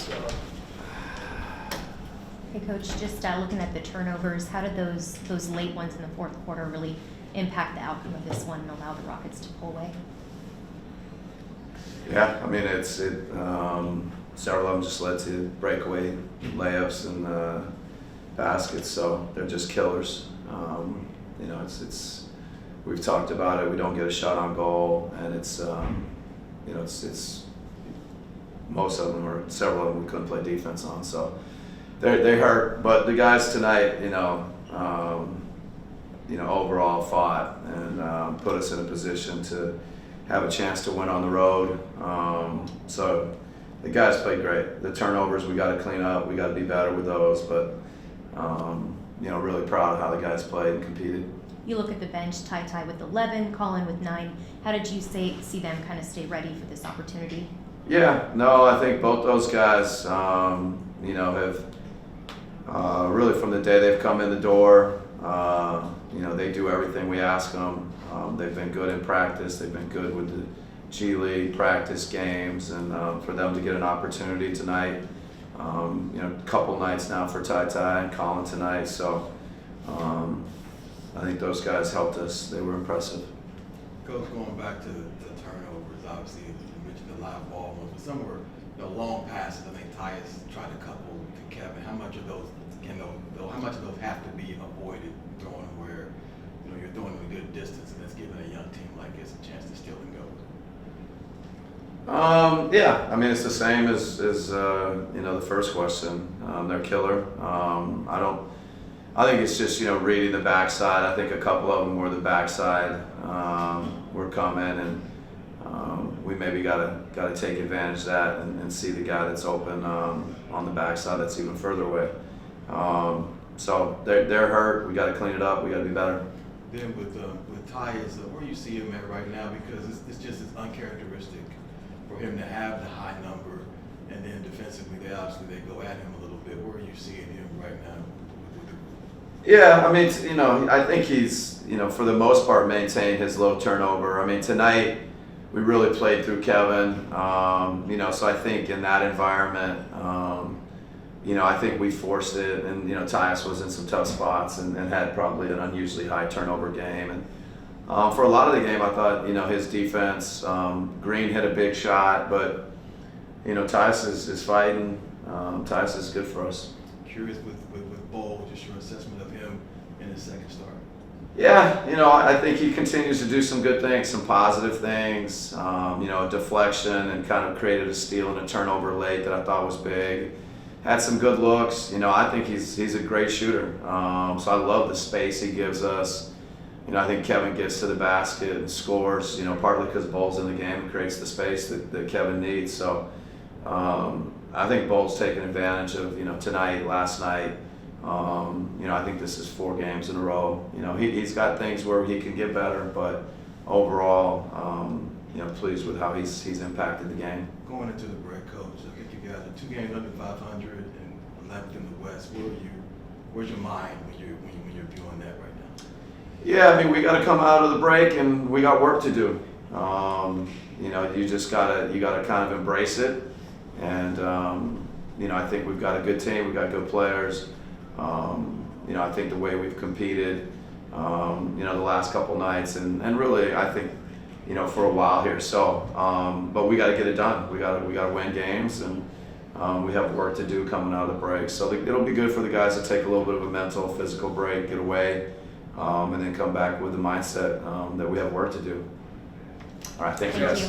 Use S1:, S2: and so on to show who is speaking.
S1: So,
S2: Hey, Coach, just looking at the turnovers, how did those late ones in the fourth quarter really impact the outcome of this one and allow the Rockets to pull away?
S3: Yeah, I mean, several of them just led to breakaway layups and baskets, so they're just killers. You know, we've talked about it. We don't get a shot on goal, and you know, it's most of them, or several of them, we couldn't play defense on. So they hurt, but the guys tonight, you know, overall fought and put us in a position to have a chance to win on the road. So the guys played great. The turnovers we got to clean up. We got to be better with those, but you know, really proud of how the guys played and competed.
S2: You look at the bench, Ty with 11, Colin with 9. How did you see them kind of stay ready for this opportunity?
S3: Yeah, no, I think both those guys, you know, have really from the day they've come in the door, you know, they do everything we ask them. They've been good in practice. They've been good with the G League practice games, and for them to get an opportunity tonight, you know, a couple nights now for Ty and Colin tonight. So I think those guys helped us. They were impressive.
S1: Coach, going back to the turnovers, obviously you mentioned the live ball ones, but some were long passes. I think Tyus tried a couple to Kevin. How much of those have to be avoided throwing them where you're throwing them a good distance and it's giving a young team like this a chance to steal and go?
S3: Yeah, I mean, it's the same as you know, the first question. They're killer. I think it's just, you know, reading the backside. I think a couple of them were the backside. Were coming, and we maybe got to take advantage of that and see the guy that's open on the backside that's even further away. So they're hurt. We got to clean it up. We got to be better.
S1: Then with Tyus, where you see him at right now, because it's just as uncharacteristic for him to have the high number, and then defensively they go at him a little bit. Where are you seeing him right now?
S3: Yeah, I mean, you know, I think he's, you know, for the most part maintained his low turnover. I mean, tonight we really played through Kevin, you know, so I think in that environment, you know, I think we forced it, and, you know, Tyus was in some tough spots and had probably an unusually high turnover game. And for a lot of the game, I thought, you know, his defense, Green hit a big shot, but, you know, Tyus is fighting. Tyus is good for us.
S1: Curious with Bol, just your assessment of him in his second start.
S3: Yeah, you know, I think he continues to do some good things, some positive things. You know, a deflection and kind of created a steal and a turnover late that I thought was big. Had some good looks. You know, I think he's a great shooter. So I love the space he gives us. You know, I think Kevin gets to the basket and scores, you know, partly because Bol's in the game and creates the space that Kevin needs. So I think Bol's taking advantage of, you know, tonight, last night. You know, I think this is 4 games in a row. You know, he's got things where he can get better, but overall, you know, pleased with how he's impacted the game.
S1: Going into the break, Coach, I think you guys are 2 games under 500 and 11th in the West. Where's your mind when you're viewing that right now?
S3: Yeah, I mean, we got to come out of the break and we got work to do. You know, you gotta kind of embrace it, and you know, I think we've got a good team. We've got good players. You know, I think the way we've competed, you know, the last couple nights, and really, I think, you know, for a while here. So, but we got to get it done. We got to win games, and we have work to do coming out of the break. So it'll be good for the guys to take a little bit of a mental, physical break, get away, and then come back with the mindset that we have work to do. All right, thank you guys.